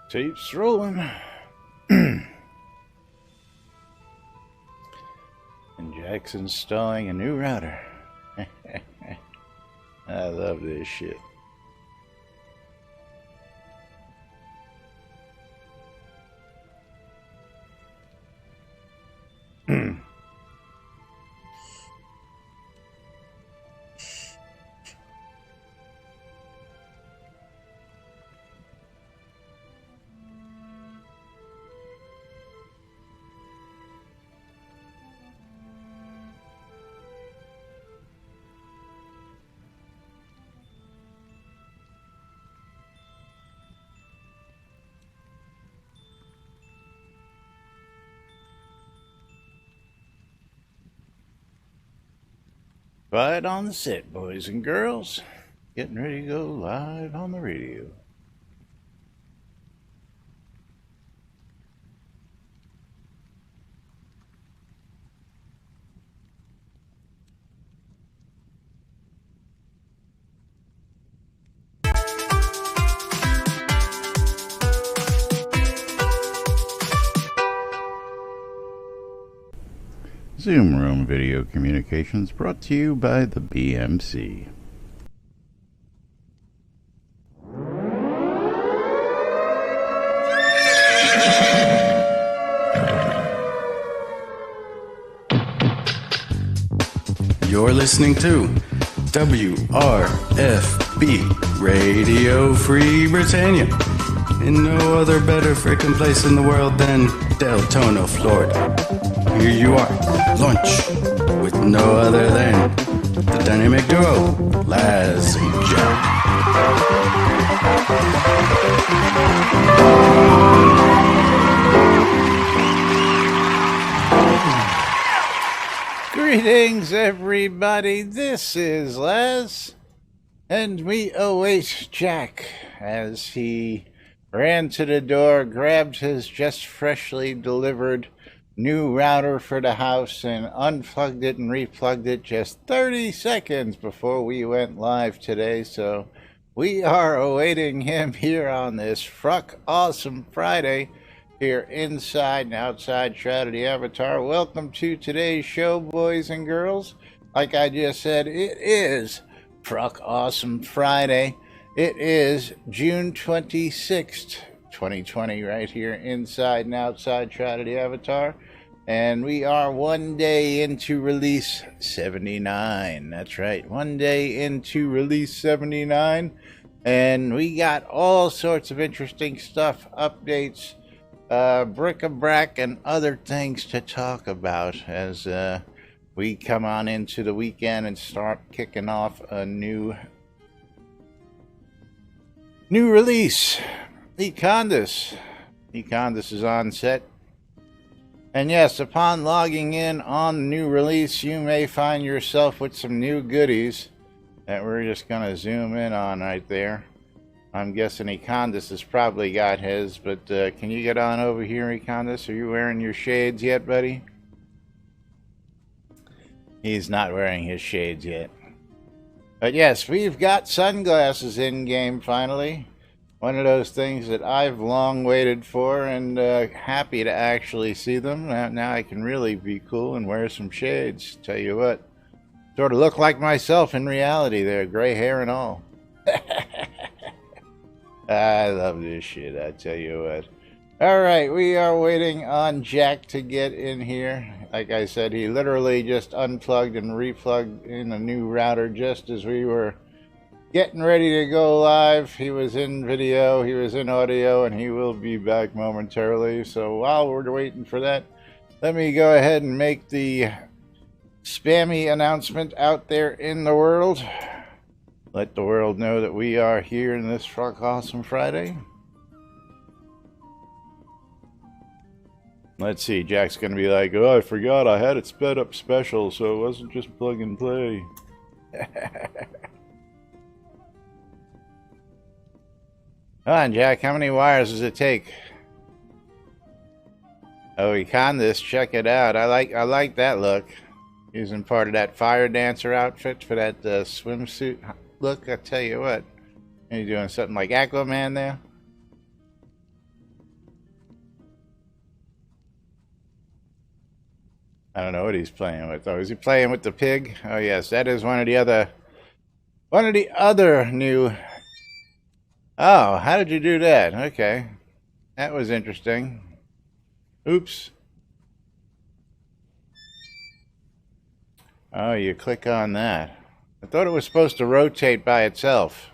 Tape's rolling. And Jack's installing a new router. I love this shit. Right on the set, boys and girls. Getting ready to go live on the radio. Zoom Room Video Communications brought to you by the BMC. You're listening to WRFB Radio Free Britannia. In no other better frickin' place in the world than Deltona, Florida. Here you are, lunch, with no other than the dynamic duo, Laz and Jack. Greetings, everybody. This is Laz, and we await Jack as he ran to the door, grabbed his just freshly delivered new router for the house, and unplugged it and replugged it just 30 seconds before we went live today. So we are awaiting him here on this Fruck Awesome Friday here inside and outside Shroud of the Avatar. Welcome to today's show, boys and girls. Like I just said, it is Fruck Awesome Friday. It is June 26th, 2020, right here inside and outside Shroud of the Avatar. And we are one day into release 79. That's right, one day into release 79. And we got all sorts of interesting stuff, updates, bric-a-brac, and other things to talk about as we come on into the weekend and start kicking off a new release. Econdis is on set. And yes, upon logging in on the new release, you may find yourself with some new goodies that we're just going to zoom in on right there. I'm guessing Econdis has probably got his, but can you get on over here, Econdis? Are you wearing your shades yet, buddy? He's not wearing his shades yet. But yes, we've got sunglasses in-game finally. One of those things that I've long waited for, and happy to actually see them. Now I can really be cool and wear some shades. Tell you what, sort of look like myself in reality there, gray hair and all. I love this shit, I tell you what. Alright, we are waiting on Jack to get in here. Like I said, he literally just unplugged and replugged in a new router just as we were getting ready to go live. He was in video, he was in audio, and he will be back momentarily. So while we're waiting for that, let me go ahead and make the spammy announcement out there in the world. Let the world know that we are here in this Fruck Awesome Friday. Let's see, Jack's going to be like, oh, I forgot I had it sped up special, so it wasn't just plug and play. Come on, Jack, how many wires does it take? Oh, Econdis, check it out. I like that look. Using part of that fire dancer outfit for that swimsuit look. I tell you what, are you doing something like Aquaman there? I don't know what he's playing with. Oh, is he playing with the pig? Oh yes, that is one of the other new. Oh, how did you do that? Okay, that was interesting. Oops. Oh, you click on that. I thought it was supposed to rotate by itself.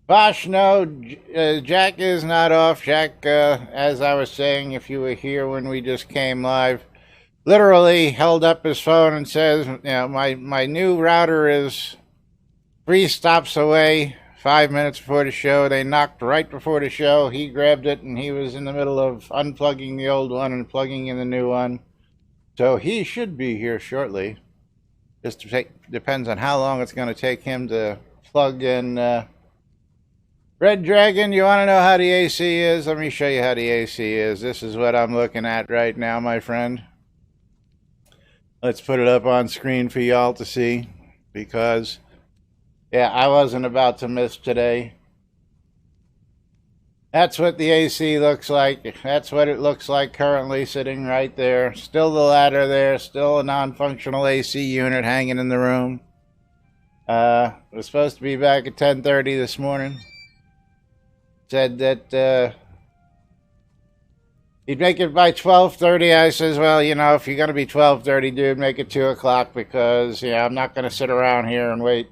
Bosh, no, Jack is not off. Jack, as I was saying, if you were here when we just came live, literally held up his phone and says, you know, my new router is 3 stops away, 5 minutes before the show. They knocked right before the show. He grabbed it, and he was in the middle of unplugging the old one and plugging in the new one. So he should be here shortly. Just depends on how long it's going to take him to plug in. Red Dragon, you want to know how the AC is? Let me show you how the AC is. This is what I'm looking at right now, my friend. Let's put it up on screen for y'all to see, because, yeah, I wasn't about to miss today. That's what the AC looks like. That's what it looks like currently, sitting right there. Still the ladder there. Still a non-functional AC unit hanging in the room. Was supposed to be back at 10:30 this morning. Said that he'd make it by 12:30. I says, well, you know, if you're going to be 12:30, dude, make it 2 o'clock, because, yeah, I'm not going to sit around here and wait.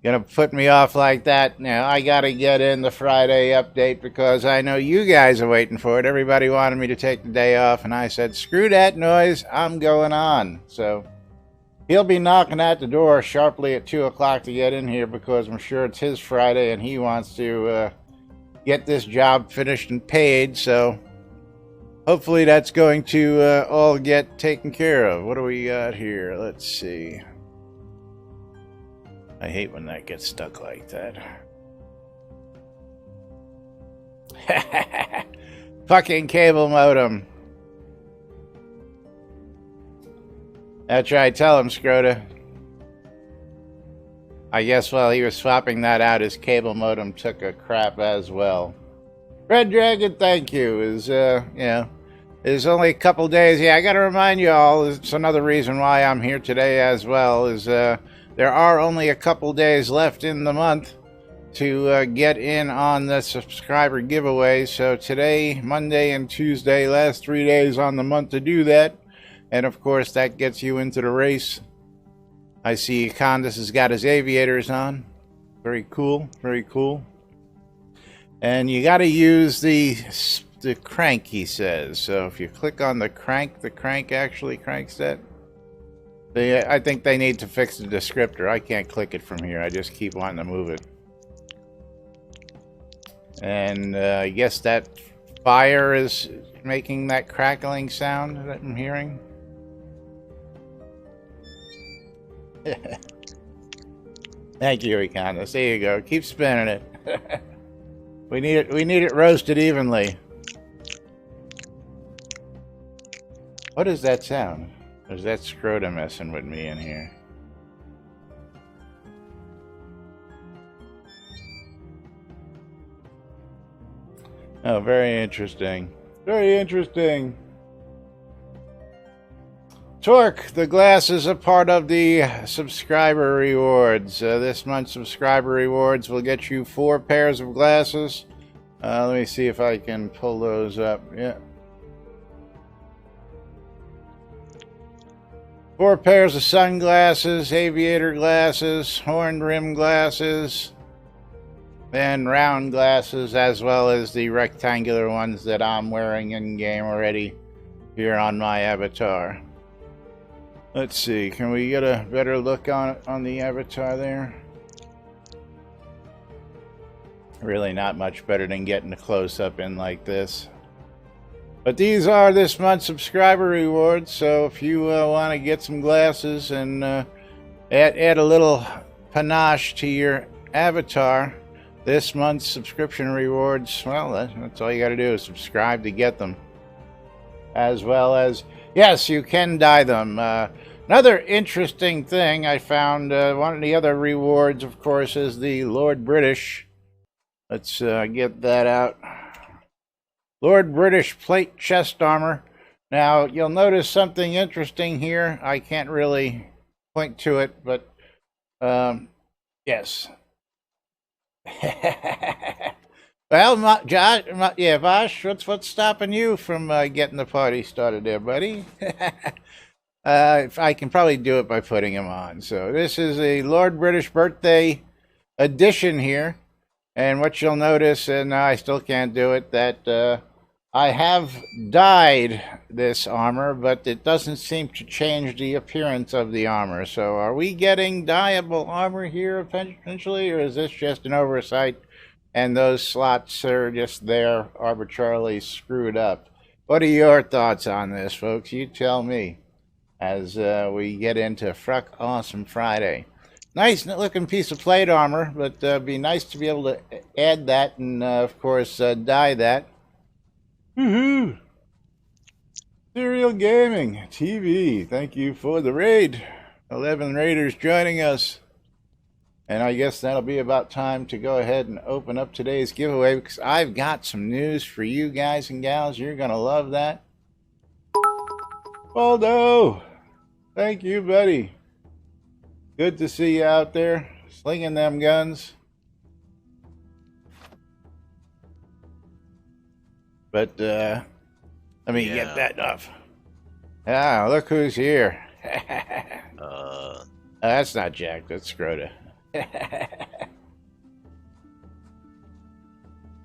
Going to put me off like that. Now, I got to get in the Friday update, because I know you guys are waiting for it. Everybody wanted me to take the day off, and I said, screw that noise. I'm going on. So he'll be knocking at the door sharply at 2 o'clock to get in here, because I'm sure it's his Friday and he wants to get this job finished and paid. So hopefully that's going to all get taken care of. What do we got here? Let's see. I hate when that gets stuck like that. Fucking cable modem. That's right, tell him, Scroda. I guess while he was swapping that out, his cable modem took a crap as well. Red Dragon, thank you. Is there's only a couple days. Yeah, I gotta remind you all, it's another reason why I'm here today as well, is there are only a couple days left in the month to get in on the subscriber giveaway. So today, Monday, and Tuesday, last 3 days on the month to do that. And of course, that gets you into the race. I see Condis has got his aviators on. Very cool, very cool. And you got to use the crank, he says. So if you click on the crank actually cranks that. I think they need to fix the descriptor. I can't click it from here. I just keep wanting to move it. And I guess that fire is making that crackling sound that I'm hearing. Thank you, Economist. There you go. Keep spinning it. We need it roasted evenly. What is that sound? Or is that Scrotum messing with me in here? Oh, very interesting. Very interesting. Torque, the glasses are part of the subscriber rewards. This month's subscriber rewards will get you 4 pairs of glasses. Let me see if I can pull those up. Yeah. 4 pairs of sunglasses, aviator glasses, horn rim glasses, and round glasses, as well as the rectangular ones that I'm wearing in game already here on my avatar. Let's see, can we get a better look on the avatar there? Really not much better than getting a close-up in like this. But these are this month's subscriber rewards, so if you want to get some glasses and add a little panache to your avatar, this month's subscription rewards, well, that's all you got to do is subscribe to get them. As well as, yes, you can dye them. Another interesting thing I found, one of the other rewards, of course, is the Lord British. Let's get that out. Lord British plate chest armor. Now, you'll notice something interesting here. I can't really point to it, but yes. Well, Vosh, what's stopping you from getting the party started there, buddy? If I can probably do it by putting him on. So this is a Lord British birthday edition here. And what you'll notice, and I still can't do it, that I have dyed this armor, but it doesn't seem to change the appearance of the armor. So are we getting dyeable armor here eventually, or is this just an oversight and those slots are just there arbitrarily screwed up? What are your thoughts on this, folks? You tell me as we get into Fruck Awesome Friday. Nice looking piece of plate armor, but it'd be nice to be able to add that and, of course, dye that. Woohoo! Serial Gaming TV, thank you for the raid. 11 raiders joining us. And I guess that'll be about time to go ahead and open up today's giveaway because I've got some news for you guys and gals. You're going to love that. Waldo, thank you, buddy. Good to see you out there, slinging them guns. But, let me get that off. Ah, look who's here. That's not Jack, that's Scroda.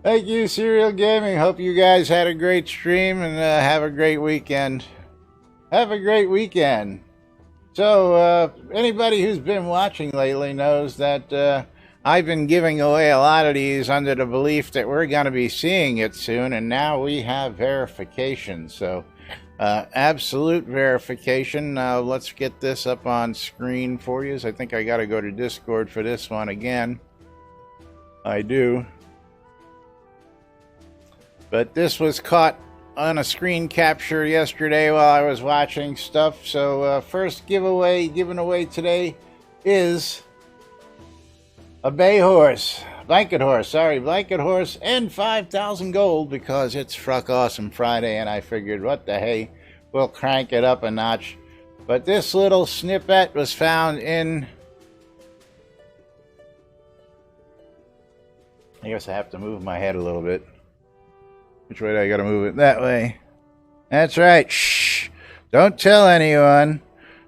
Thank you, Serial Gaming. Hope you guys had a great stream and have a great weekend. Have a great weekend. So, anybody who's been watching lately knows that I've been giving away a lot of these under the belief that we're going to be seeing it soon, and now we have verification. So, absolute verification. Let's get this up on screen for you. I think I got to go to Discord for this one again. I do. But this was caught on a screen capture yesterday while I was watching stuff. So first given away today is a blanket horse, and 5,000 gold because it's Fruck Awesome Friday, and I figured, what the hey, we'll crank it up a notch. But this little snippet was found in, I guess I have to move my head a little bit. Which way do I gotta move it? That way. That's right. Shh. Don't tell anyone.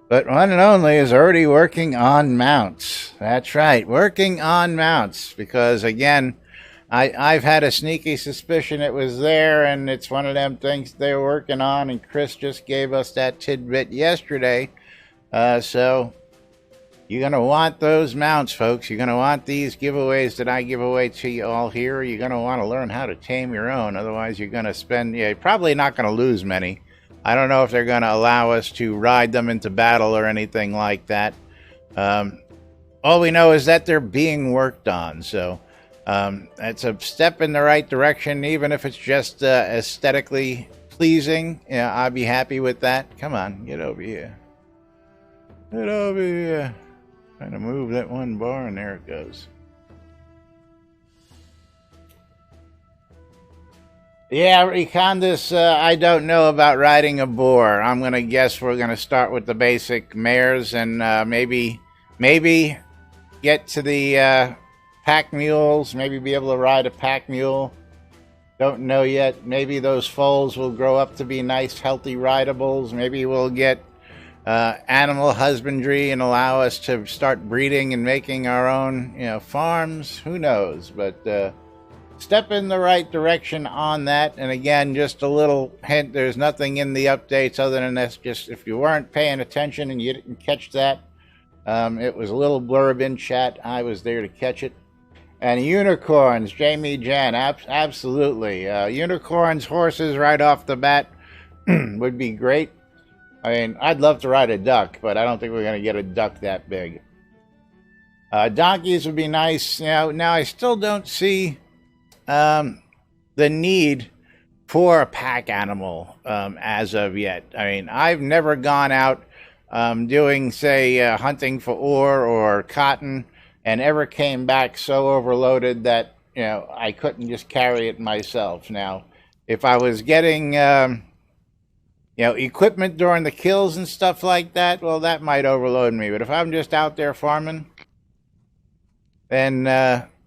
But one and only is already working on mounts. That's right. Working on mounts. Because, again, I've had a sneaky suspicion it was there, and it's one of them things they were working on, and Chris just gave us that tidbit yesterday. So you're going to want those mounts, folks. You're going to want these giveaways that I give away to you all here. You're going to want to learn how to tame your own. Otherwise, you're going to spend, you're probably not going to lose many. I don't know if they're going to allow us to ride them into battle or anything like that. All we know is that they're being worked on. So it's a step in the right direction, even if it's just aesthetically pleasing. Yeah, I'd be happy with that. Come on, get over here. Get over here. Trying to move that one bar, and there it goes. Yeah, Recondis, I don't know about riding a boar. I'm going to guess we're going to start with the basic mares and maybe get to the pack mules, maybe be able to ride a pack mule. Don't know yet. Maybe those foals will grow up to be nice, healthy rideables. Maybe we'll get animal husbandry and allow us to start breeding and making our own, farms. Who knows? But step in the right direction on that. And again, just a little hint, there's nothing in the updates other than this. Just if you weren't paying attention and you didn't catch that, it was a little blurb in chat. I was there to catch it. And unicorns, Jamie Jan, absolutely. Unicorns, horses right off the bat would be great. I mean, I'd love to ride a duck, but I don't think we're going to get a duck that big. Donkeys would be nice. Now I still don't see the need for a pack animal as of yet. I mean, I've never gone out doing, say, hunting for ore or cotton and ever came back so overloaded that, I couldn't just carry it myself. Now, If I was getting, equipment during the kills and stuff like that, well, that might overload me. But if I'm just out there farming, then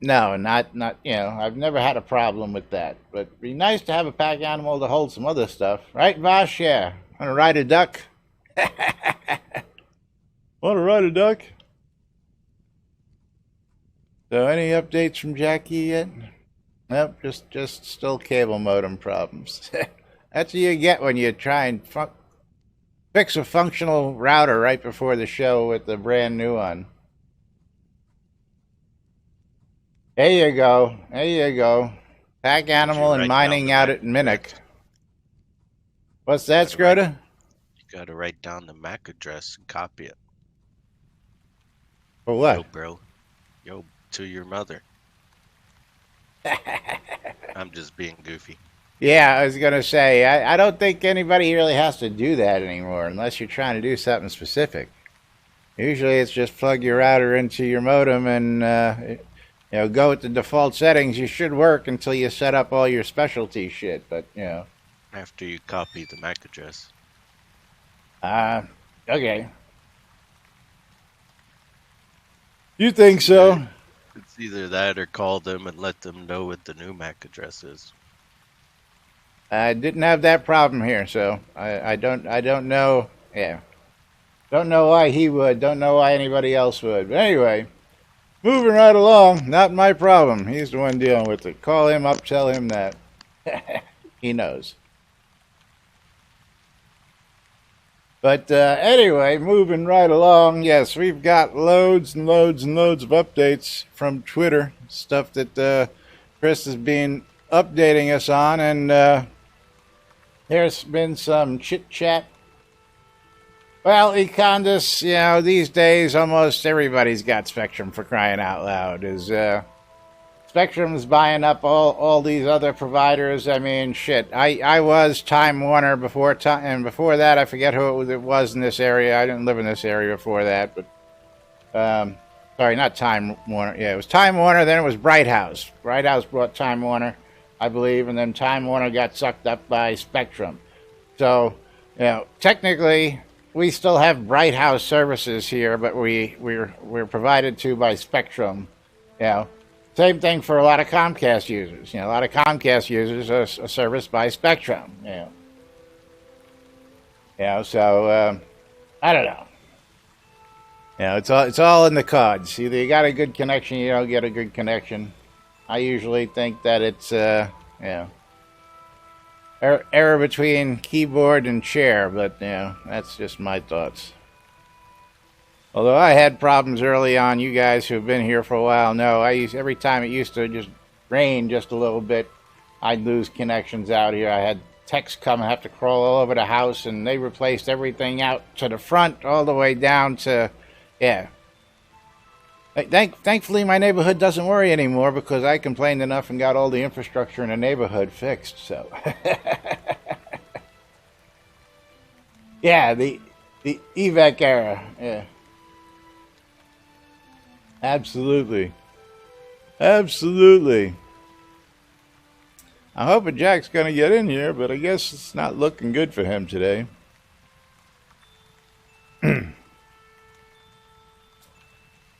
no, not. I've never had a problem with that. But it'd be nice to have a pack animal to hold some other stuff, right, Vosh? Yeah, want to ride a duck? Want to ride a duck? So, any updates from Jackie yet? Nope, just still cable modem problems. That's what you get when you try and fix a functional router right before the show with the brand new one. There you go. There you go. Pack animal and mining out at Minnock. What's that, Scrota? You gotta write down the MAC address and copy it. For what? Yo, bro. Yo, to your mother. I'm just being goofy. Yeah, I was going to say, I don't think anybody really has to do that anymore unless you're trying to do something specific. Usually it's just plug your router into your modem and, go with the default settings. You should work until you set up all your specialty shit, but, After you copy the MAC address. Okay. You think so? It's either that or call them and let them know what the new MAC address is. I didn't have that problem here, so I don't know. Yeah, don't know why he would. Don't know why anybody else would. But anyway, moving right along. Not my problem. He's the one dealing with it. Call him up. Tell him that. He knows. But anyway, moving right along. Yes, we've got loads and loads and loads of updates from Twitter. Stuff that Chris has been updating us on, and there's been some chit-chat. Well, Econdas, these days almost everybody's got Spectrum, for crying out loud. Spectrum's buying up all these other providers. I mean, shit. I was Time Warner before time, and before that, I forget who it was in this area. I didn't live in this area before that, but sorry, not Time Warner. Yeah, it was Time Warner. Then it was Bright House. Bright House bought Time Warner, I believe, and then Time Warner got sucked up by Spectrum. So, technically, we still have Bright House services here, but we're provided to by Spectrum. Same thing for a lot of Comcast users. A lot of Comcast users are serviced by Spectrum. So I don't know. It's all in the cards. Either you got a good connection, you don't get a good connection. I usually think that it's error between keyboard and chair, but that's just my thoughts. Although I had problems early on, you guys who've been here for a while know every time it used to just rain just a little bit, I'd lose connections out here. I had techs come and have to crawl all over the house, and they replaced everything out to the front all the way down to, Thankfully, my neighborhood doesn't worry anymore because I complained enough and got all the infrastructure in the neighborhood fixed. So, yeah, the evac era. Yeah, absolutely. I hope Jack's gonna get in here, but I guess it's not looking good for him today.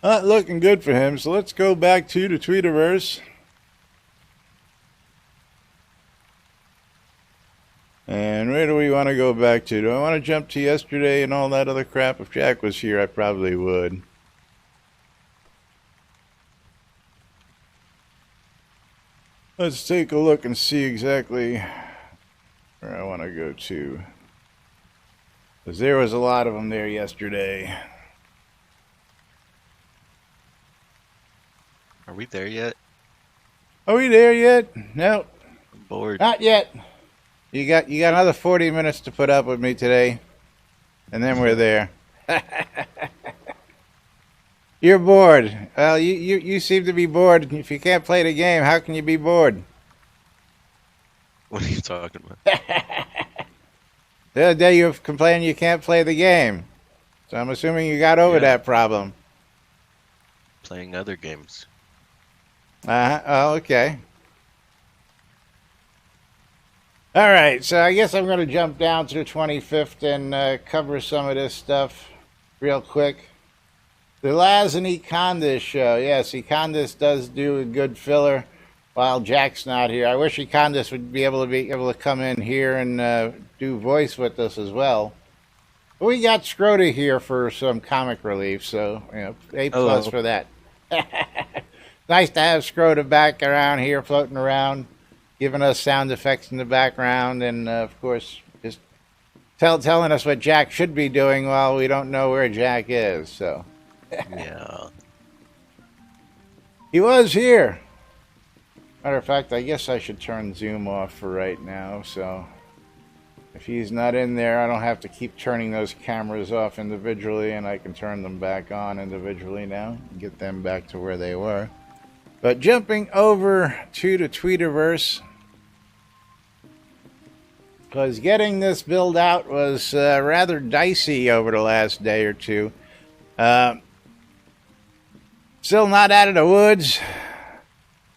Not looking good for him, so let's go back to the Tweetiverse. And where do we want to go back to? Do I want to jump to yesterday and all that other crap? If Jack was here, I probably would. Let's take a look and see exactly where I want to go to. Because there was a lot of them there yesterday. Are we there yet? Are we there yet? No. I'm bored. Not yet. You got another 40 minutes to put up with me today, and then we're there. You're bored. Well, you seem to be bored. If you can't play the game, how can you be bored? What are you talking about? The other day you complained you can't play the game. So I'm assuming you got over that problem. Playing other games. Oh, okay. All right, so I guess I'm going to jump down to the 25th and cover some of this stuff real quick. The Laz and Econdas show. Yes, Econdas does do a good filler while Jack's not here. I wish Econdas would be able to come in here and do voice with us as well. But we got Shroud here for some comic relief, so A plus Hello. for that. Nice to have Shroud back around here, floating around, giving us sound effects in the background, and of course, just telling us what Jack should be doing while we don't know where Jack is. So Yeah. he was here. Matter of fact, I guess I should turn Zoom off for right now. So if he's not in there, I don't have to keep turning those cameras off individually, and I can turn them back on individually now and get them back to where they were. But jumping over to the Tweeterverse, because getting this build out was rather dicey over the last day or two. Still not out of the woods,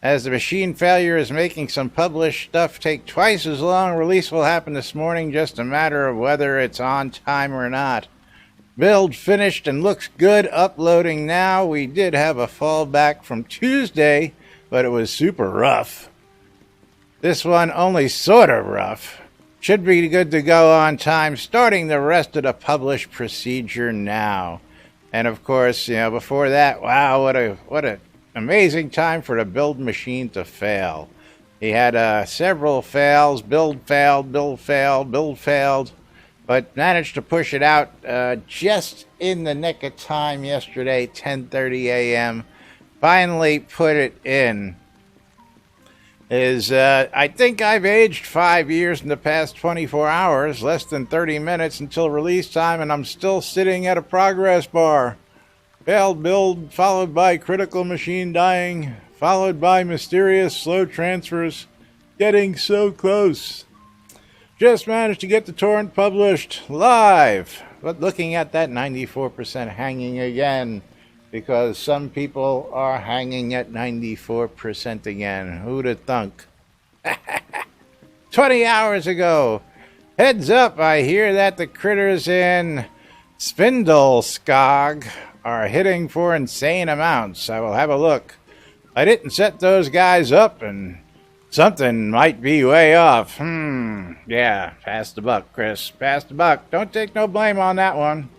as the machine failure is making some published stuff take twice as long. Release will happen this morning, just a matter of whether it's on time or not. Build finished and looks good. Uploading now. We did have a fallback from Tuesday, but it was super rough. This one only sort of rough. Should be good to go on time. Starting the rest of the published procedure now. And of course, before that, wow, what a amazing time for the build machine to fail. He had several fails. Build failed, build failed, build failed. But managed to push it out just in the nick of time yesterday, 10:30 a.m. Finally put it in. I think I've aged 5 years in the past 24 hours, less than 30 minutes until release time, and I'm still sitting at a progress bar. Failed build, followed by critical machine dying, followed by mysterious slow transfers. Getting so close. Just managed to get the torrent published live, but looking at that 94% hanging again, because some people are hanging at 94% again. Who'd have thunk? 20 hours ago. Heads up, I hear that the critters in Spindleskog are hitting for insane amounts. I will have a look. I didn't set those guys up, and something might be way off. Yeah, pass the buck, Chris. Pass the buck. Don't take no blame on that one.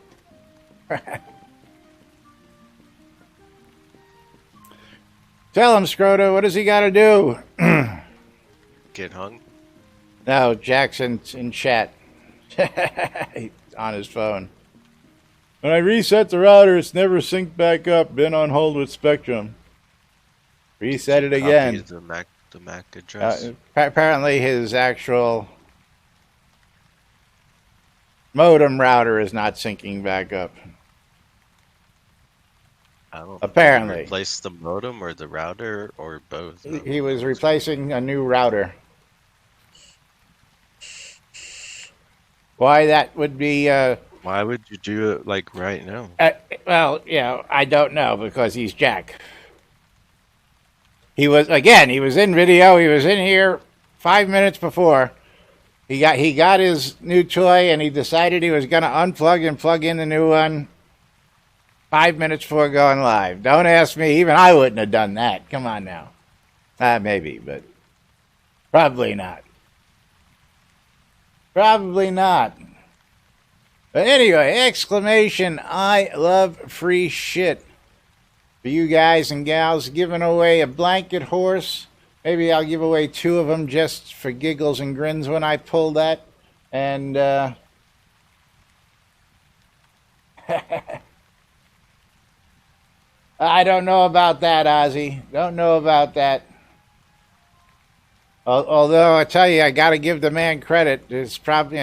Tell him, Scroto, what does he got to do? Get hung? No, Jackson's in chat. On his phone. When I reset the router, it's never synced back up. Been on hold with Spectrum. Reset it again. Copy the MAC address. Apparently his actual modem router is not syncing back up. I don't know. Apparently. Replace the modem or the router or both. He was replacing a new router. Why that would be... Why would you do it like right now? I don't know, because he's Jack. He was in video. He was in here 5 minutes before. He got his new toy, and he decided he was going to unplug and plug in the new one 5 minutes before going live. Don't ask me. Even I wouldn't have done that. Come on now. Maybe, but probably not. Probably not. But anyway, exclamation, I love free shit. For you guys and gals, giving away a blanket horse. Maybe I'll give away 2 of them just for giggles and grins when I pull that. And, I don't know about that, Ozzy. Don't know about that. Although I tell you, I got to give the man credit. It's probably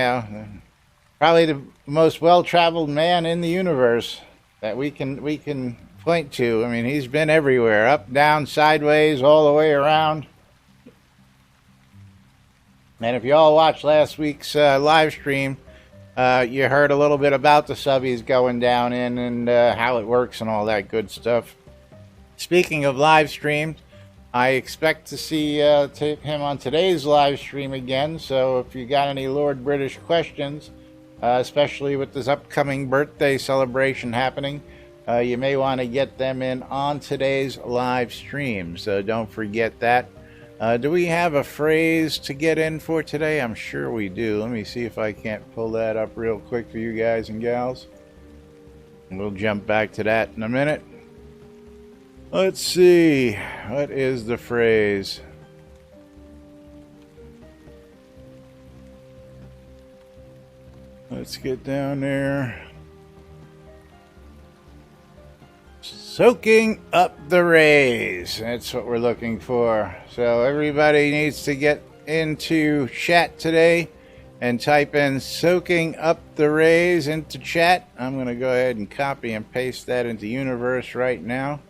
the most well-traveled man in the universe that we can point to. I mean, he's been everywhere, up, down, sideways, all the way around. And if you all watched last week's live stream, you heard a little bit about the sub he's going down in and how it works and all that good stuff. Speaking of live streams, I expect to see him on today's live stream again, so if you got any Lord British questions, especially with this upcoming birthday celebration happening, you may want to get them in on today's live stream, so don't forget that. Do we have a phrase to get in for today? I'm sure we do. Let me see if I can't pull that up real quick for you guys and gals. And we'll jump back to that in a minute. Let's see. What is the phrase? Let's get down there. Soaking up the rays. That's what we're looking for. So everybody needs to get into chat today and type in soaking up the rays into chat. I'm going to go ahead and copy and paste that into universe right now.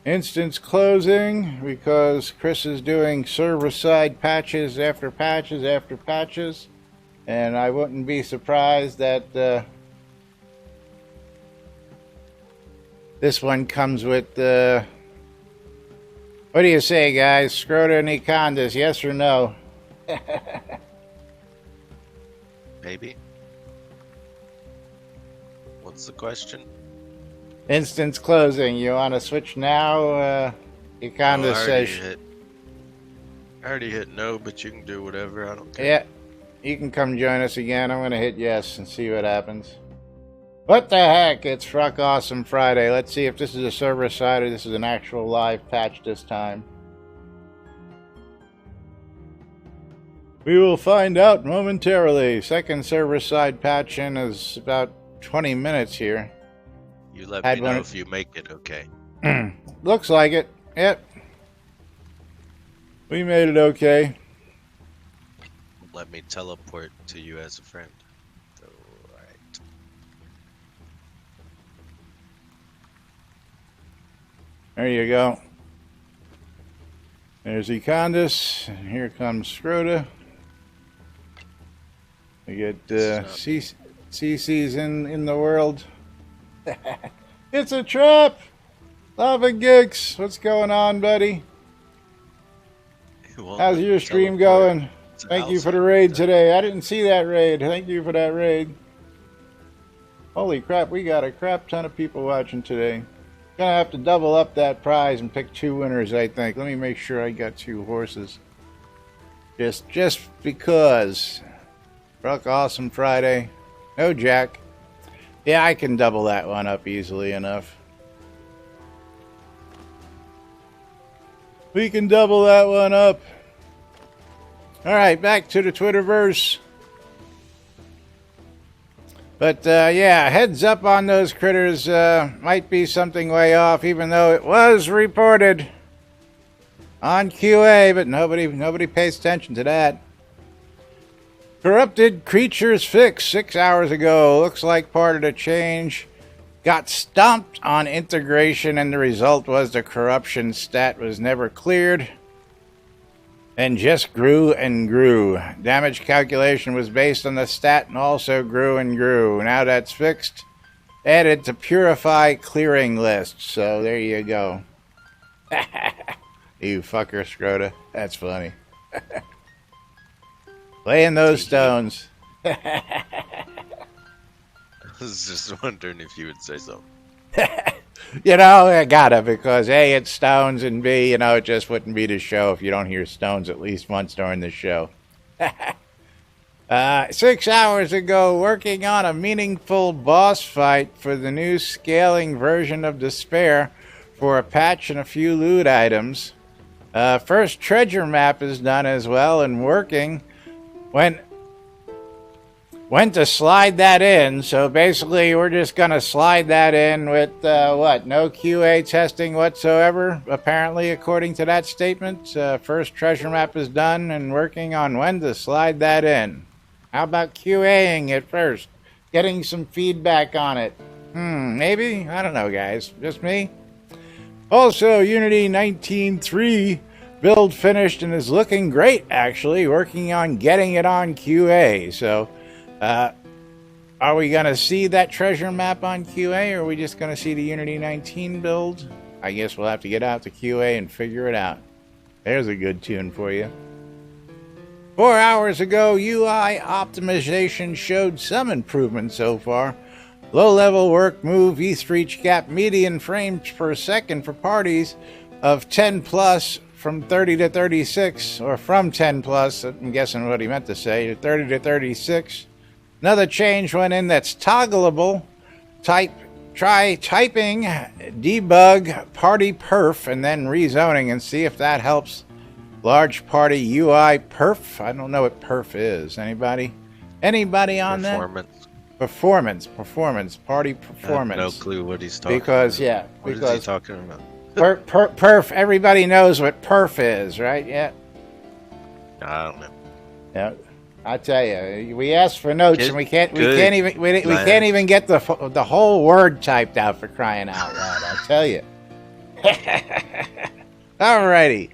Instance closing because Chris is doing server-side patches after patches after patches. And I wouldn't be surprised that this one comes with what do you say, guys? Scroda and Econdas, yes or no? Maybe. What's the question? Instance closing. You want to switch now? Econdas says... I already hit no, but you can do whatever. I don't care. Yeah, you can come join us again. I'm going to hit yes and see what happens. What the heck? It's Fruck Awesome Friday. Let's see if this is a server side or this is an actual live patch this time. We will find out momentarily. Second server side patch in is about 20 minutes here. You let me know if you make it okay. Looks like it. Yep. We made it okay. Let me teleport to you as a friend. Alright. There you go. There's Econdas. And here comes Scroda. We get CC's in the world. It's a trap! Lava Geeks, what's going on, buddy? How's your stream going? Thank you for the raid today. I didn't see that raid. Thank you for that raid. Holy crap, we got a crap ton of people watching today. Gonna have to double up that prize and pick 2 winners, I think. Let me make sure I got 2 horses. Just because. Rock Awesome Friday. No Jack. Yeah, I can double that one up easily enough. We can double that one up. Alright, back to the Twitterverse. But, yeah, heads up on those critters. Might be something way off, even though it was reported on QA, but nobody pays attention to that. Corrupted creatures fixed 6 hours ago. Looks like part of the change got stomped on integration, and the result was the corruption stat was never cleared and just grew and grew. Damage calculation was based on the stat and also grew and grew. Now that's fixed. Added to Purify clearing list. So there you go. You fucker, Scroda. That's funny. Playing those stones. I was just wondering if you would say something. You know, I gotta, because A, it's stones, and B, you know, it just wouldn't be the show if you don't hear stones at least once during the show. 6 hours ago, working on a meaningful boss fight for the new scaling version of Despair for a patch and a few loot items. First treasure map is done as well and working. Went to slide that in, so basically we're just going to slide that in with, no QA testing whatsoever, apparently, according to that statement. First treasure map is done and working on when to slide that in. How about QAing it first? Getting some feedback on it. Maybe? I don't know, guys. Just me? Also, Unity 19.3 build finished and is looking great, actually. Working on getting it on QA, so... are we going to see that treasure map on QA, or are we just going to see the Unity 19 build? I guess we'll have to get out to QA and figure it out. There's a good tune for you. 4 hours ago, UI optimization showed some improvement so far. Low-level work move ETH reach gap median frames per second for parties of 10 plus from 30 to 36, or from 10 plus, I'm guessing what he meant to say, 30 to 36. Another change went in that's toggleable. Try typing debug party perf and then rezoning and see if that helps. Large party UI perf. I don't know what perf is. Anybody on Performance. that? Performance. Party performance. I have no clue what he's talking because, about. Yeah. What because is he talking about? perf, everybody knows what perf is, right? Yeah. I don't know. Yeah. I tell you, we asked for notes and we can't even get the whole word typed out for crying out loud. I tell you. Alrighty.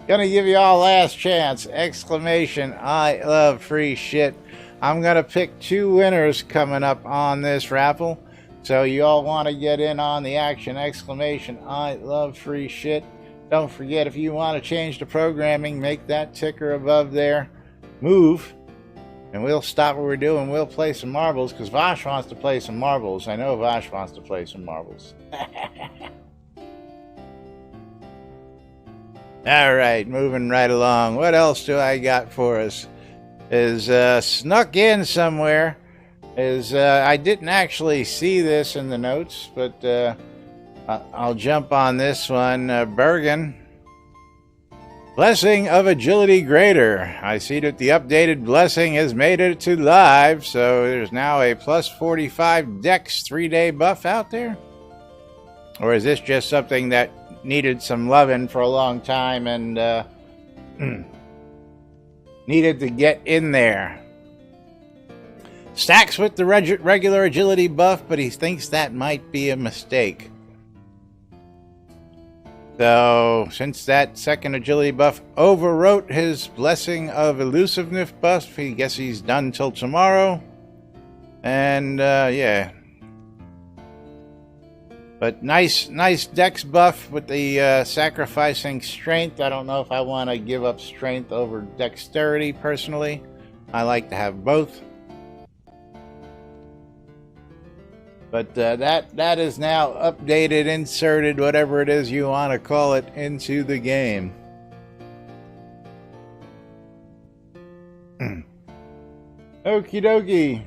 Gonna give you all last chance! Exclamation! I love free shit. I'm gonna pick 2 winners coming up on this raffle. So you all want to get in on the action! Exclamation! I love free shit. Don't forget, if you want to change the programming, make that ticker above there move, and we'll stop what we're doing. We'll play some marbles because Vosh wants to play some marbles. I know Vosh wants to play some marbles. All right, moving right along. What else do I got for us? Is snuck in somewhere. I didn't actually see this in the notes, but I'll jump on this one. Bergen. Blessing of Agility Greater. I see that the updated blessing has made it to live, so there's now a plus 45 Dex 3-day buff out there? Or is this just something that needed some loving for a long time and needed to get in there? Stacks with the regular agility buff, but he thinks that might be a mistake. So, since that second agility buff overwrote his Blessing of Elusiveness buff, he guess he's done till tomorrow. And, yeah. But nice dex buff with the sacrificing strength. I don't know if I want to give up strength over dexterity personally. I like to have both. But that is now updated, inserted, whatever it is you want to call it, into the game. Okie dokie.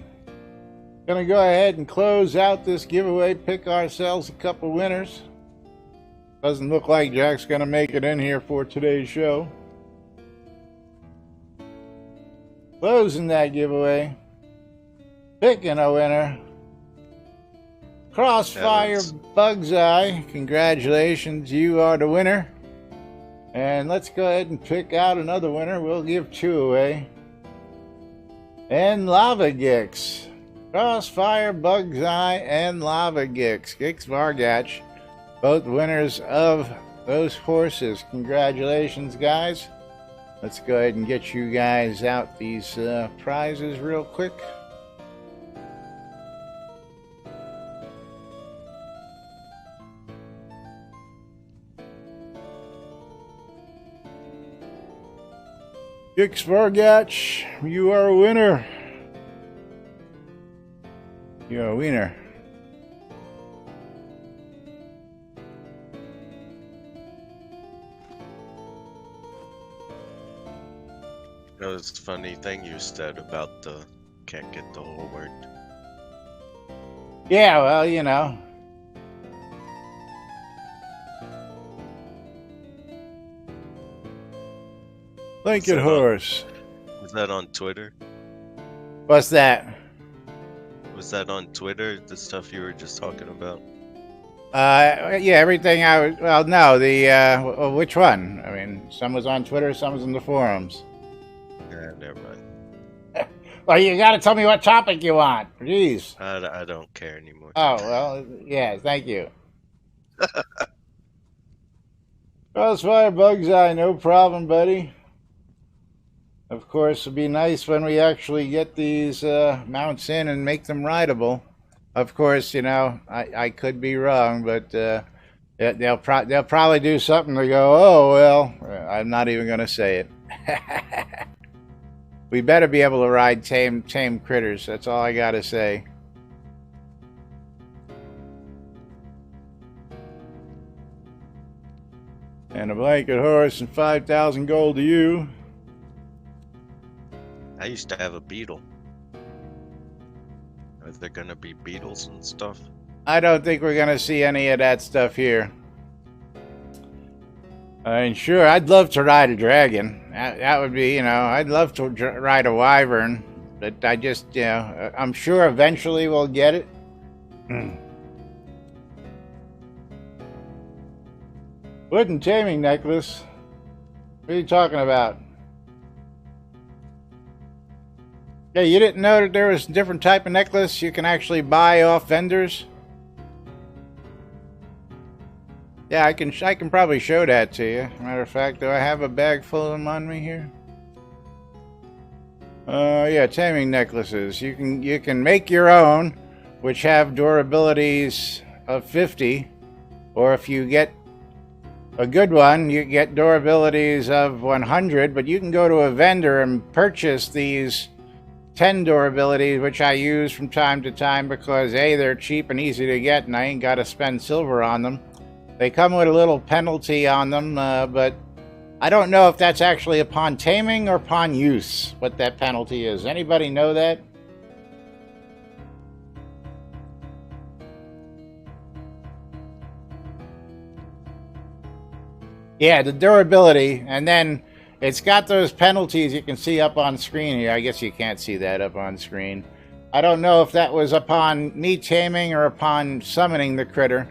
Gonna go ahead and close out this giveaway, pick ourselves a couple winners. Doesn't look like Jack's gonna make it in here for today's show. Closing that giveaway, picking a winner. Crossfire Bug's Eye, congratulations, you are the winner. And let's go ahead and pick out another winner. We'll give 2 away. And Lava Gix. Crossfire Bug's Eye and Lava Gix. Gix Vargach, both winners of those horses. Congratulations, guys. Let's go ahead and get you guys out these prizes real quick. Gix Vargach, you are a winner. You're a winner. That was a funny thing you said about the can't get the whole word. Yeah, well, you know. Lincoln Horse. Was that on Twitter? What's that? Was that on Twitter, the stuff you were just talking about? Yeah, everything I was... Well, no, well, which one? I mean, some was on Twitter, some was in the forums. Yeah, never mind. Well, you gotta tell me what topic you want. Jeez. I don't care anymore. Oh, well, yeah, thank you. Crossfire Bug's Eye, no problem, buddy. Of course, it'd be nice when we actually get these mounts in and make them rideable. Of course, you know, I could be wrong, but They'll probably do something to go, oh, well, I'm not even going to say it. We better be able to ride tame critters. That's all I got to say. And a blanket horse and 5,000 gold to you. I used to have a beetle. Are there gonna be beetles and stuff? I don't think we're gonna see any of that stuff here. I mean, sure, I'd love to ride a dragon. That would be, you know, I'd love to ride a wyvern. But I just, you know, I'm sure eventually we'll get it. Wooden taming necklace? What are you talking about? Yeah, you didn't know that there was a different type of necklace you can actually buy off vendors? Yeah, I can probably show that to you. Matter of fact, do I have a bag full of them on me here? Yeah, taming necklaces. You can make your own, which have durabilities of 50, or if you get a good one, you get durabilities of 100. But you can go to a vendor and purchase these 10 durabilities, which I use from time to time because A, they're cheap and easy to get, and I ain't got to spend silver on them. They come with a little penalty on them, but I don't know if that's actually upon taming or upon use, what that penalty is. Anybody know that? Yeah, the durability, and then it's got those penalties you can see up on screen here. I guess you can't see that up on screen. I don't know if that was upon me taming or upon summoning the critter.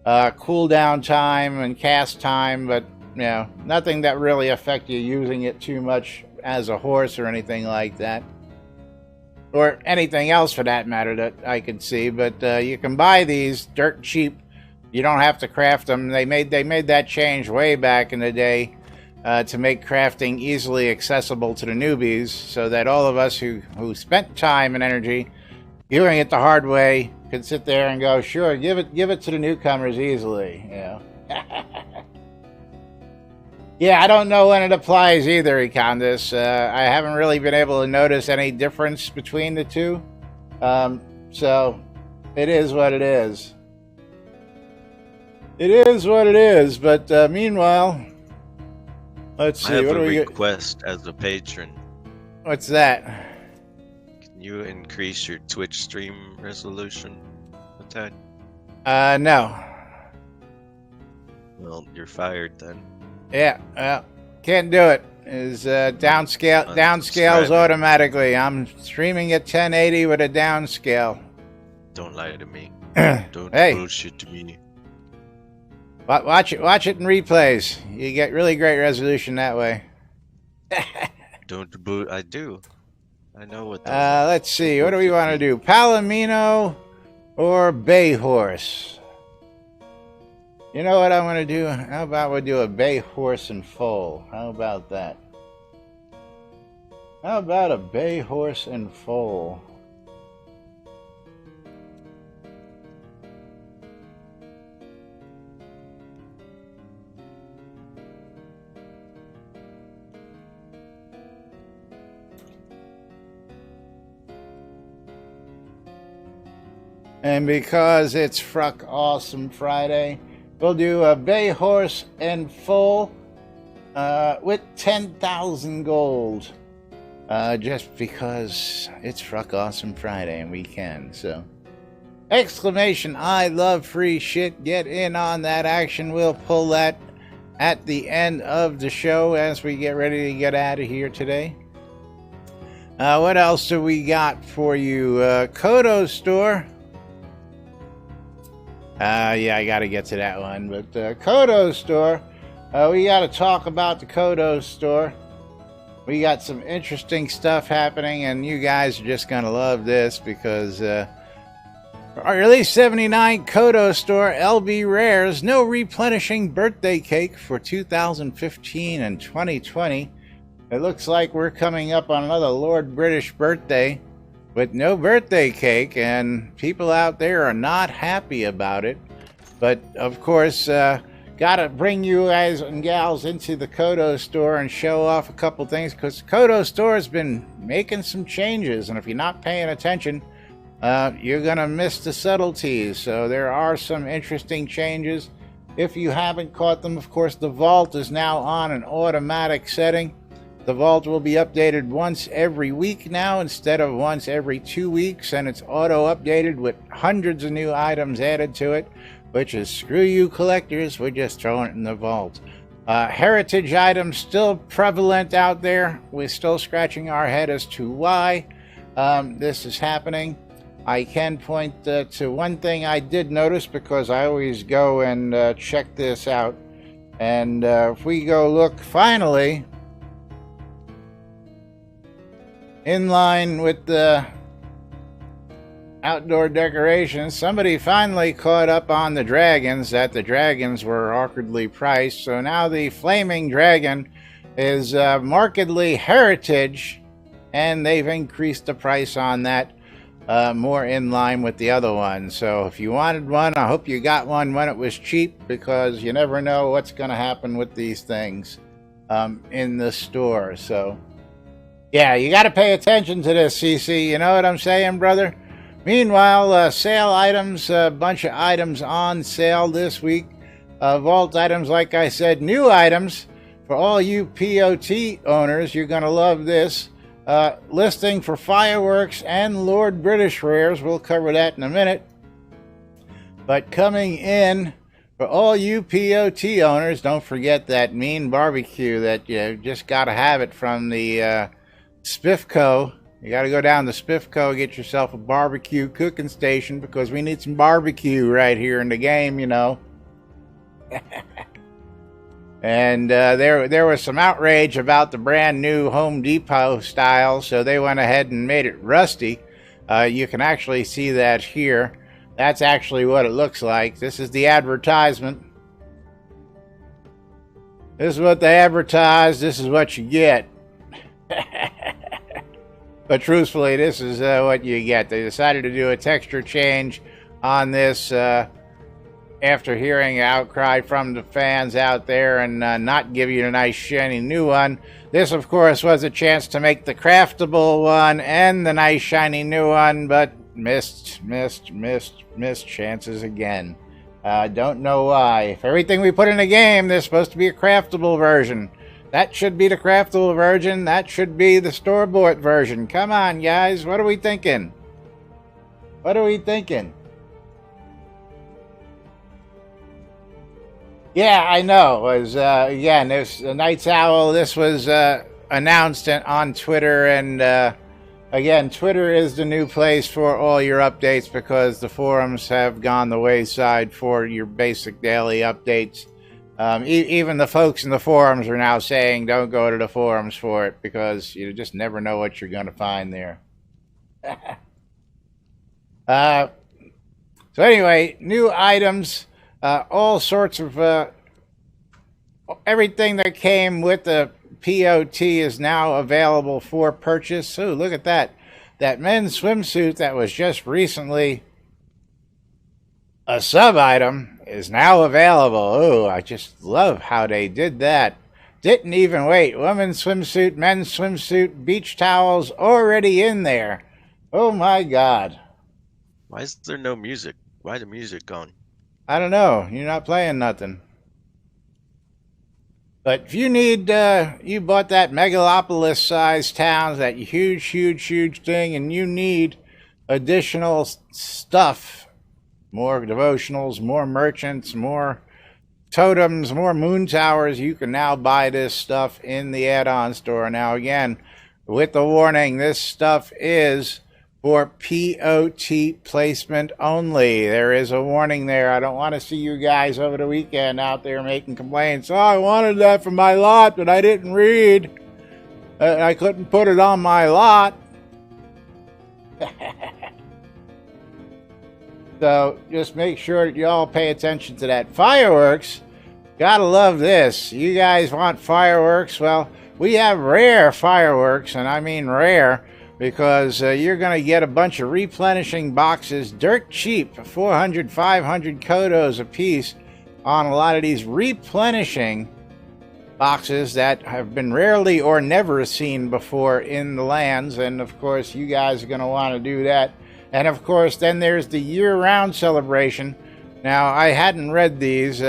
Cooldown time and cast time, but you know, nothing that really affect you using it too much as a horse or anything like that. Or anything else for that matter that I could see, but you can buy these dirt cheap. You don't have to craft them. They made that change way back in the day to make crafting easily accessible to the newbies, so that all of us who spent time and energy doing it the hard way could sit there and go, sure, give it to the newcomers easily, you know. Yeah, I don't know when it applies either, Econdis. I haven't really been able to notice any difference between the two. So it is what it is. It is what it is, but meanwhile, let's see. I have what a do we request as a patron. What's that? Can you increase your Twitch stream resolution a tad? No. Well, you're fired then. Yeah, can't do it. Is downscales automatically. I'm streaming at 1080 with a downscale. Don't lie to me. Don't Hey. bullshit to me. Watch it in replays. You get really great resolution that way. I do. I know what. Let's see. What do we want to do? Palomino or bay horse? You know what I want to do? How about we do a bay horse and foal? How about that? How about a bay horse and foal? And because it's Fruck Awesome Friday, we'll do a bay horse and foal with 10,000 gold. Just because it's Fruck Awesome Friday and we can, so. Exclamation, I love free shit. Get in on that action. We'll pull that at the end of the show as we get ready to get out of here today. What else do we got for you? Kodo store. Yeah, I gotta get to that one. But Kodo store, we gotta talk about the Kodo store. We got some interesting stuff happening, and you guys are just gonna love this because our Release 79 Kodo store, LB Rares, no replenishing birthday cake for 2015 and 2020. It looks like we're coming up on another Lord British birthday with no birthday cake, and people out there are not happy about it. But of course, gotta bring you guys and gals into the Kodo store and show off a couple things, because Kodo store has been making some changes, and if you're not paying attention, you're gonna miss the subtleties. So there are some interesting changes. If you haven't caught them, of course, the vault is now on an automatic setting. The vault will be updated once every week now instead of once every 2 weeks, and it's auto-updated with hundreds of new items added to it, which is screw you collectors, we're just throwing it in the vault. Heritage items still prevalent out there. We're still scratching our head as to why this is happening. I can point to one thing I did notice, because I always go and check this out. And if we go look, finally, in line with the outdoor decorations, somebody finally caught up on the dragons, that the dragons were awkwardly priced. So now the flaming dragon is markedly heritage, and they've increased the price on that more in line with the other one. So if you wanted one, I hope you got one when it was cheap, because you never know what's going to happen with these things in the store. So yeah, you got to pay attention to this, CC. You know what I'm saying, brother? Meanwhile, sale items, a bunch of items on sale this week. Vault items, like I said, new items for all you POT owners. You're going to love this. Listing for fireworks and Lord British rares. We'll cover that in a minute. But coming in for all you POT owners, don't forget that mean barbecue that you just got to have it from the Spiffco. You got to go down to Spiffco, get yourself a barbecue cooking station, because we need some barbecue right here in the game, you know. And there was some outrage about the brand new Home Depot style, so they went ahead and made it rusty. You can actually see that here. That's actually what it looks like. This is the advertisement. This is what they advertise. This is what you get. But truthfully, this is what you get. They decided to do a texture change on this after hearing outcry from the fans out there, and not give you a nice shiny new one. This, of course, was a chance to make the craftable one and the nice shiny new one, but missed chances again. Don't know why. If everything we put in a game, there's supposed to be a craftable version. That should be the craftable version. That should be the store-bought version. Come on, guys. What are we thinking? What are we thinking? Yeah, I know. It was, again, this Night's Owl. This was announced on Twitter. And, again, Twitter is the new place for all your updates, because the forums have gone the wayside for your basic daily updates. Even the folks in the forums are now saying don't go to the forums for it, because you just never know what you're going to find there. So anyway, new items, all sorts of everything that came with the POT is now available for purchase. Oh, look at that. That men's swimsuit that was just recently a sub-item is now available. Oh, I just love how they did that. Didn't even wait. Women's swimsuit, men's swimsuit, beach towels already in there. Oh my God. Why is there no music? Why the music gone? I don't know. You're not playing nothing. But if you need, you bought that megalopolis-sized town, that huge thing, and you need additional stuff, more devotionals, more merchants, more totems, more moon towers, you can now buy this stuff in the add-on store. Now, again, with the warning, this stuff is for POT placement only. There is a warning there. I don't want to see you guys over the weekend out there making complaints. Oh, I wanted that for my lot, but I didn't read. I couldn't put it on my lot. So just make sure that you all pay attention to that. Fireworks, gotta love this. You guys want fireworks? Well, we have rare fireworks, and I mean rare, because you're going to get a bunch of replenishing boxes dirt cheap, 400, 500 kodos a piece on a lot of these replenishing boxes that have been rarely or never seen before in the lands. And of course, you guys are going to want to do that. And of course, then there's the year-round celebration. Now, I hadn't read these.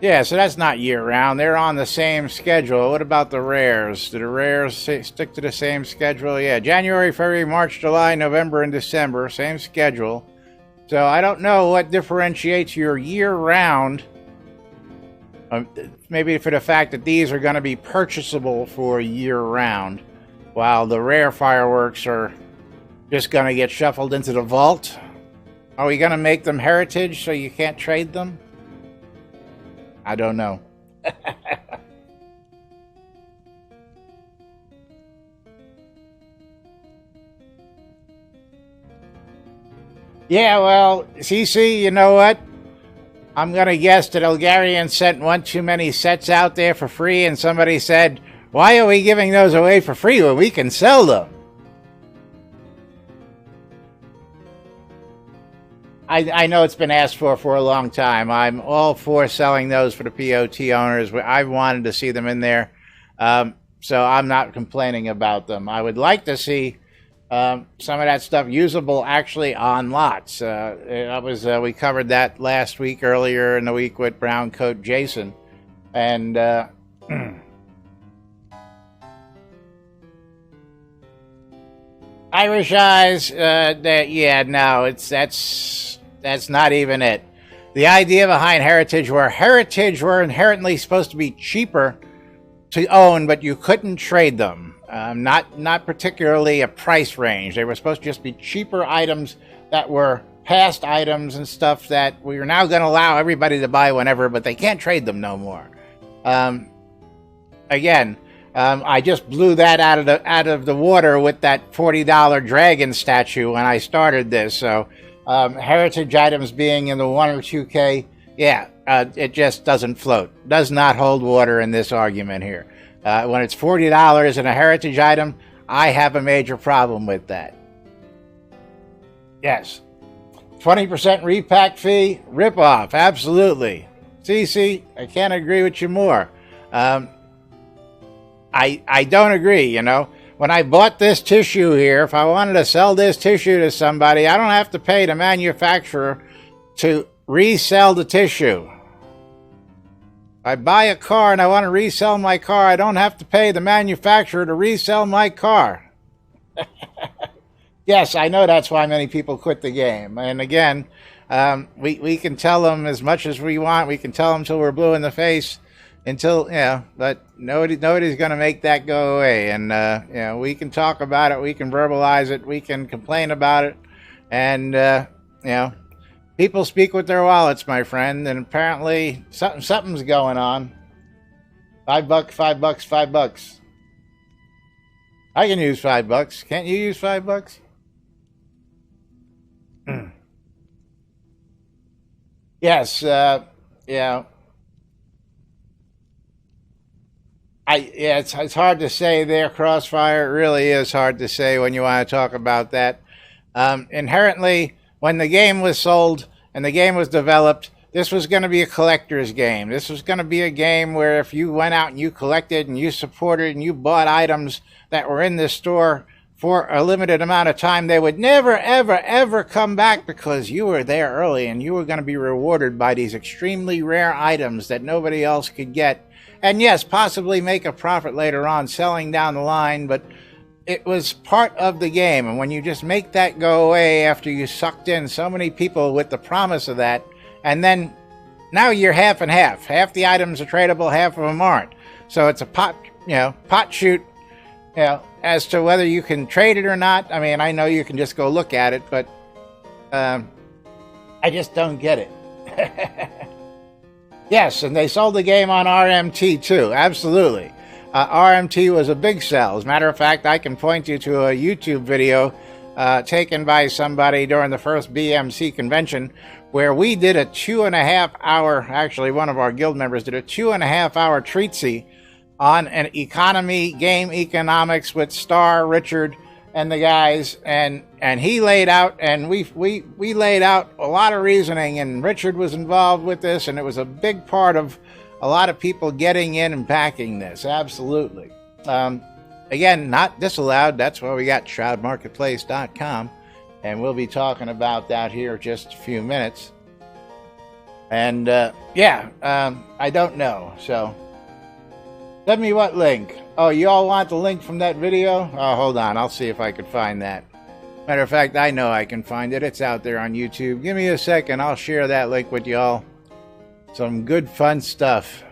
Yeah, so that's not year-round. They're on the same schedule. What about the rares? Do the rares stick to the same schedule? Yeah, January, February, March, July, November, and December. Same schedule. So I don't know what differentiates your year-round. Maybe for the fact that these are going to be purchasable for year-round, while the rare fireworks are just going to get shuffled into the vault. Are we going to make them heritage so you can't trade them? I don't know. Yeah, well, CC, you know what? I'm going to guess that Elgarian sent one too many sets out there for free, and somebody said, why are we giving those away for free when we can sell them? I know it's been asked for a long time. I'm all for selling those for the POT owners. I wanted to see them in there, so I'm not complaining about them. I would like to see some of that stuff usable actually on lots. We covered that last week, earlier in the week with Brown Coat Jason, and Irish Eyes. That's not even it. The idea behind Heritage were inherently supposed to be cheaper to own, but you couldn't trade them. Not particularly a price range. They were supposed to just be cheaper items that were past items and stuff that we are now going to allow everybody to buy whenever, but they can't trade them no more. I just blew that out of the water with that $40 dragon statue when I started this. So heritage items being in the 1 or 2K, it just doesn't float. Does not hold water in this argument here. When it's $40 in a heritage item, I have a major problem with that. Yes. 20% repack fee, rip-off, absolutely. CC, I can't agree with you more. I don't agree, you know. When I bought this tissue here, if I wanted to sell this tissue to somebody, I don't have to pay the manufacturer to resell the tissue. I buy a car and I want to resell my car, I don't have to pay the manufacturer to resell my car. Yes, I know that's why many people quit the game. And again, we can tell them as much as we want. We can tell them till we're blue in the face. But nobody's going to make that go away. And, we can talk about it. We can verbalize it. We can complain about it. And, people speak with their wallets, my friend. And apparently something's going on. $5, $5. I can use $5. Can't you use $5? Yes, it's hard to say there, Crossfire. It really is hard to say when you want to talk about that. Inherently, when the game was sold and the game was developed, this was going to be a collector's game. This was going to be a game where if you went out and you collected and you supported and you bought items that were in this store for a limited amount of time, they would never, ever, ever come back because you were there early and you were going to be rewarded by these extremely rare items that nobody else could get. And yes, possibly make a profit later on selling down the line, but it was part of the game. And when you just make that go away after you sucked in so many people with the promise of that, and then now you're half and half. Half the items are tradable, half of them aren't. So it's a pot shoot, as to whether you can trade it or not. I mean, I know you can just go look at it, but I just don't get it. Yes, and they sold the game on RMT too, absolutely. RMT was a big sell. As a matter of fact, I can point you to a YouTube video taken by somebody during the first BMC convention where we did a 2.5 hour, actually one of our guild members did a 2.5 hour treatsy on an economy game economics with Star, Richard, and the guys, and he laid out, and we laid out a lot of reasoning, and Richard was involved with this, and it was a big part of a lot of people getting in and backing this. Absolutely. Again, not disallowed. That's why we got shroudmarketplace.com, and we'll be talking about that here in just a few minutes. And I don't know. So send me what link? Oh, you all want the link from that video? Oh, hold on. I'll see if I can find that. Matter of fact, I know I can find it. It's out there on YouTube. Give me a second. I'll share that link with y'all. Some good, fun stuff.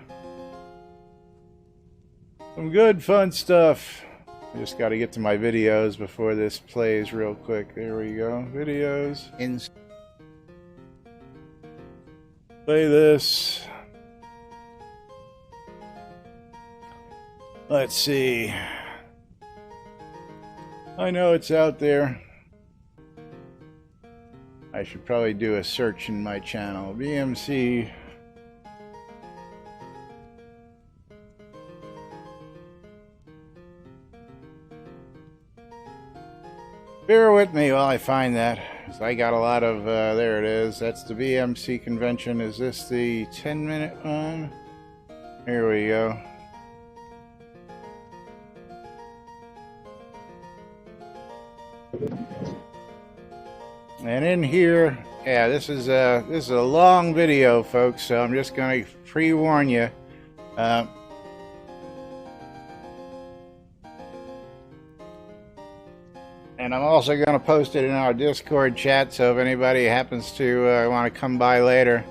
Some good, fun stuff. I just got to get to my videos before this plays real quick. There we go. Videos. Play this. Let's see. I know it's out there. I should probably do a search in my channel. BMC. Bear with me while I find that. 'Cause I got a lot of, there it is. That's the BMC convention. Is this the 10-minute one? Here we go. And in here, yeah, this is a long video, folks, so I'm just going to pre-warn you. And I'm also going to post it in our Discord chat, so if anybody happens to want to come by later.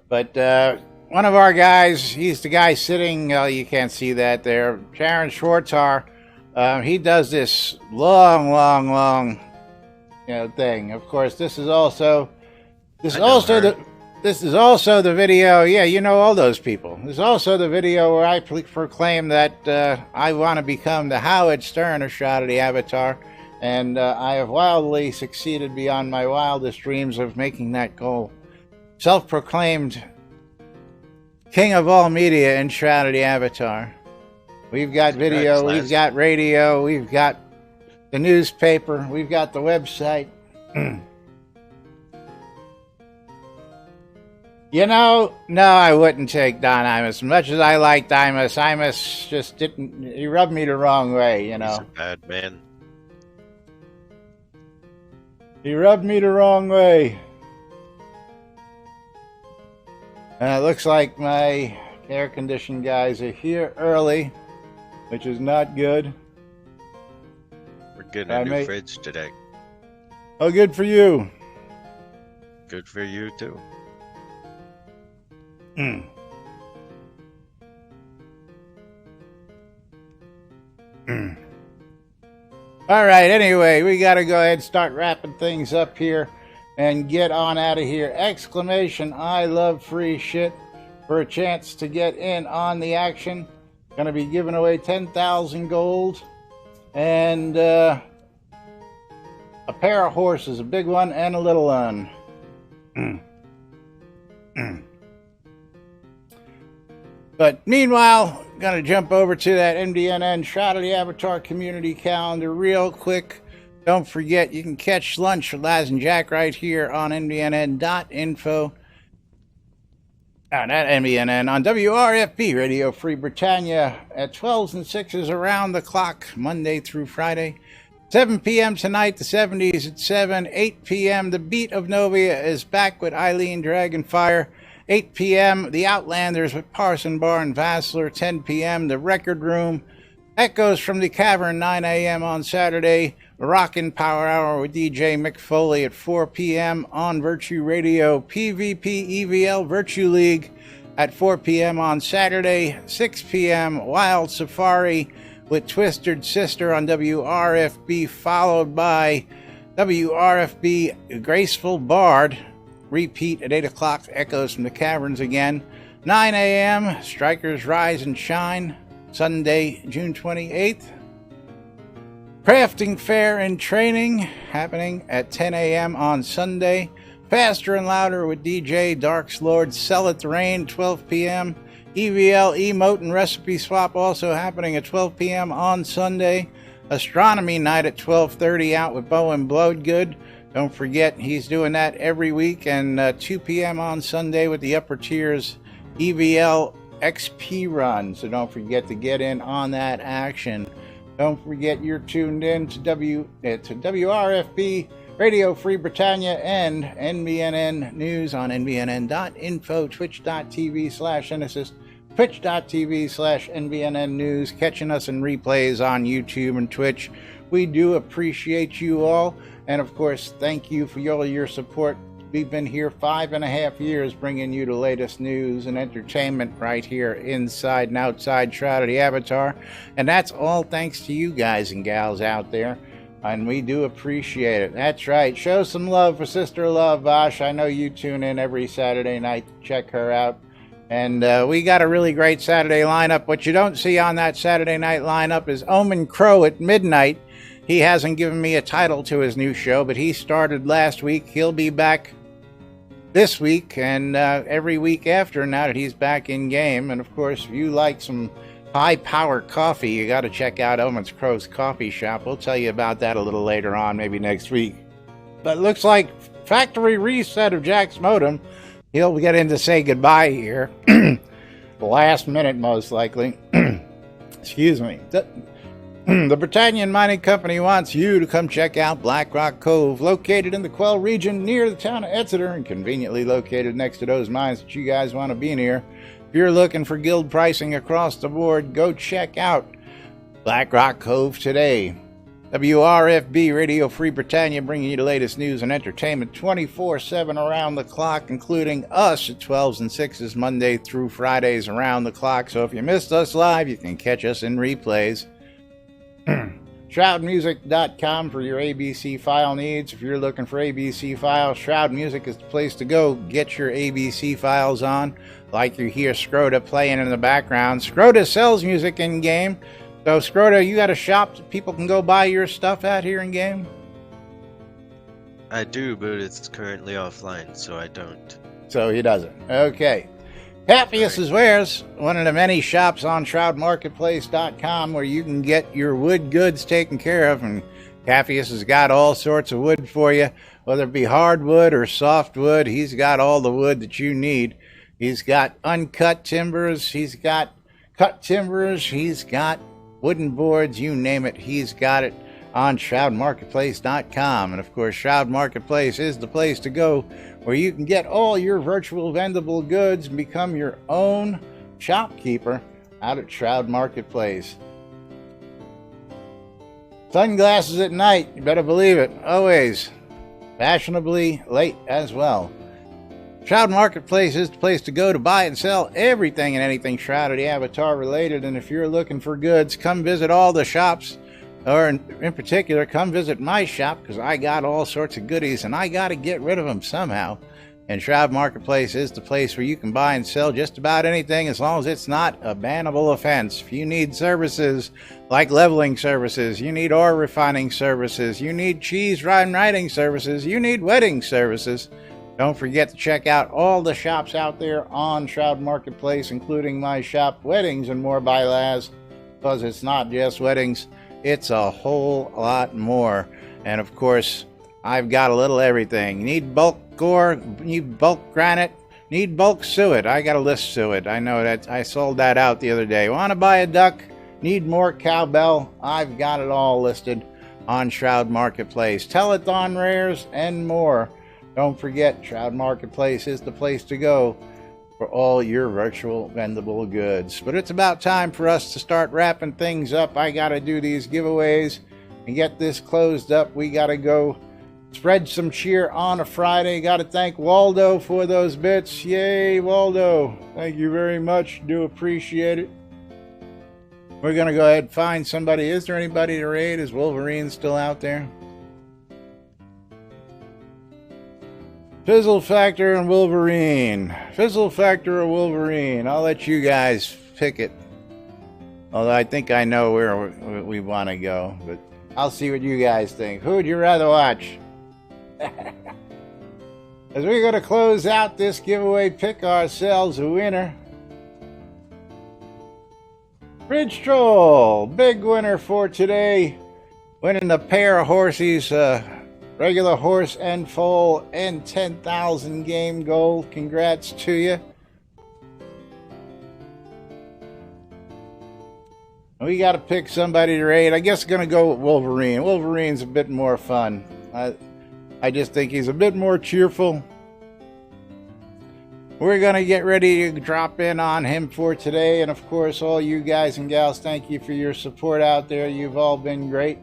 But one of our guys, he's the guy sitting, you can't see that there, Sharon Schwartzar, he does this long, thing. Of course, this is also the video, yeah, you know all those people. This is also the video where I proclaim that I want to become the Howard Stern of Shroud of the Avatar, and I have wildly succeeded beyond my wildest dreams of making that goal. Self-proclaimed king of all media in Shroud of the Avatar. We've got video, we've got radio, we've got the newspaper, we've got the website. You know, no, I wouldn't take Don Imus. As much as I liked Imus just didn't, he rubbed me the wrong way, you know. He's a bad man. He rubbed me the wrong way. And it looks like my air-conditioned guys are here early, which is not good. We're getting a new fridge today. Oh, good for you. Good for you, too. All right, anyway, we got to go ahead and start wrapping things up here and get on out of here. Exclamation, I love free shit for a chance to get in on the action. Going to be giving away 10,000 gold and a pair of horses, a big one and a little one. But meanwhile, going to jump over to that NBNN Shroud of the Avatar community calendar real quick. Don't forget, you can catch lunch with Laz and Jack right here on NBNN.info. Not NBNN, on WRFB, Radio Free Britannia, at 12s and 6s around the clock, Monday through Friday. 7 p.m. tonight, the 70s at 7. 8 p.m., The Beat of Novia is back with Eileen Dragonfire. 8 p.m., The Outlanders with Parson Bar and Vassler. 10 p.m., The Record Room. Echoes from the Cavern, 9 a.m. on Saturday. Rockin' Power Hour with DJ Mick Foley at 4 p.m. on Virtue Radio. PvP EVL Virtue League at 4 p.m. on Saturday. 6 p.m. Wild Safari with Twisted Sister on WRFB, followed by WRFB Graceful Bard. Repeat at 8 o'clock, Echoes from the Caverns again. 9 a.m., Strikers Rise and Shine, Sunday, June 28th. Crafting Fair and Training happening at 10 a.m. on Sunday, Faster and Louder with DJ Darks Lord, Sell It the Rain, 12 p.m. EVL Emote and Recipe Swap also happening at 12 p.m. on Sunday. Astronomy Night at 12:30 out with Bo and Blowgood. Don't forget, he's doing that every week, and 2 p.m. on Sunday with the Upper Tiers EVL XP run. So don't forget to get in on that action. Don't forget you're tuned in to WRFB, Radio Free Britannia, and NBNN News on nbnn.info, twitch.tv/Genesis, twitch.tv/NBNN News, catching us in replays on YouTube and Twitch. We do appreciate you all, and of course, thank you for all your support. We've been here 5.5 years bringing you the latest news and entertainment right here inside and outside Shroud of the Avatar, and that's all thanks to you guys and gals out there, and we do appreciate it. That's right. Show some love for Sister Love, Vash. I know you tune in every Saturday night to check her out. And we got a really great Saturday lineup. What you don't see on that Saturday night lineup is Omen Crow at midnight. He hasn't given me a title to his new show, but he started last week. He'll be back this week and every week after now that he's back in game. And of course, if you like some high power coffee, you got to check out Omen Crow's coffee shop. We'll tell you about that a little later on, maybe next week. But it looks like factory reset of Jack's modem. He'll get in to say goodbye here. The last minute, most likely. Excuse me. The Britannian Mining Company wants you to come check out Black Rock Cove, located in the Quell region near the town of Exeter and conveniently located next to those mines that you guys want to be near. If you're looking for guild pricing across the board, go check out Black Rock Cove today. WRFB, Radio Free Britannia, bringing you the latest news and entertainment 24/7 around the clock, including us at 12s and 6s Monday through Fridays around the clock. So if you missed us live, you can catch us in replays. ShroudMusic.com for your ABC file needs. If you're looking for ABC files, Shroud Music is the place to go. Get your ABC files on. Like you hear Scroda playing in the background. Scroda sells music in game. So, Scroda, you got a shop that people can go buy your stuff at here in game? I do, but it's currently offline, so I don't. So he doesn't. Okay. Happiest is Wares, one of the many shops on ShroudMarketplace.com where you can get your wood goods taken care of. And Happiest has got all sorts of wood for you, whether it be hardwood or softwood. He's got all the wood that you need. He's got uncut timbers. He's got cut timbers. He's got wooden boards, you name it, he's got it on ShroudMarketplace.com. And of course, Shroud Marketplace is the place to go where you can get all your virtual vendable goods and become your own shopkeeper out at Shroud Marketplace. Sunglasses at night, you better believe it, always fashionably late as well. Shroud Marketplace is the place to go to buy and sell everything and anything Shroud of the Avatar related. And if you're looking for goods, come visit all the shops, or in particular, come visit my shop, because I got all sorts of goodies and I got to get rid of them somehow. And Shroud Marketplace is the place where you can buy and sell just about anything as long as it's not a bannable offense. If you need services like leveling services, you need ore refining services, you need cheese writing services, you need wedding services, don't forget to check out all the shops out there on Shroud Marketplace, including my shop, Weddings and More by Laz, because it's not just weddings, it's a whole lot more. And of course, I've got a little everything. Need bulk ore, need bulk granite, need bulk suet. I got a list suet. I know that I sold that out the other day. Want to buy a duck? Need more cowbell? I've got it all listed on Shroud Marketplace. Telethon rares and more. Don't forget, Shroud Marketplace is the place to go for all your virtual vendable goods. But it's about time for us to start wrapping things up. I got to do these giveaways and get this closed up. We got to go spread some cheer on a Friday. Got to thank Waldo for those bits. Yay, Waldo. Thank you very much. Do appreciate it. We're going to go ahead and find somebody. Is there anybody to raid? Is Wolverine still out there? Fizzle Factor and Wolverine. Fizzle Factor or Wolverine. I'll let you guys pick it. Although I think I know where we want to go. But I'll see what you guys think. Who would you rather watch? as we're going to close out this giveaway, pick ourselves a winner. Bridge Troll, big winner for today. Winning a pair of horses, regular horse and foal, and 10,000 game gold. Congrats to you. We got to pick somebody to raid. I guess going to go with Wolverine. Wolverine's a bit more fun. I just think he's a bit more cheerful. We're going to get ready to drop in on him for today. And of course, all you guys and gals, thank you for your support out there. You've all been great.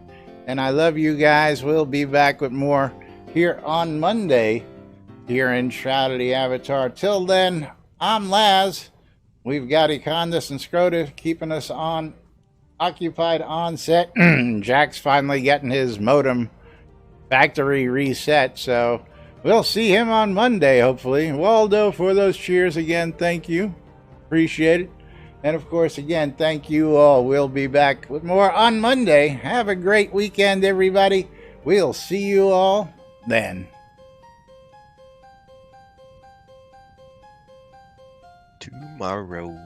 And I love you guys. We'll be back with more here on Monday here in Shroud of the Avatar. Till then, I'm Laz. We've got Econdas and Shroud keeping us occupied on set. Jack's finally getting his modem factory reset, so we'll see him on Monday, hopefully. Waldo, for those cheers again, thank you. Appreciate it. And of course, again, thank you all. We'll be back with more on Monday. Have a great weekend, everybody. We'll see you all then. Tomorrow.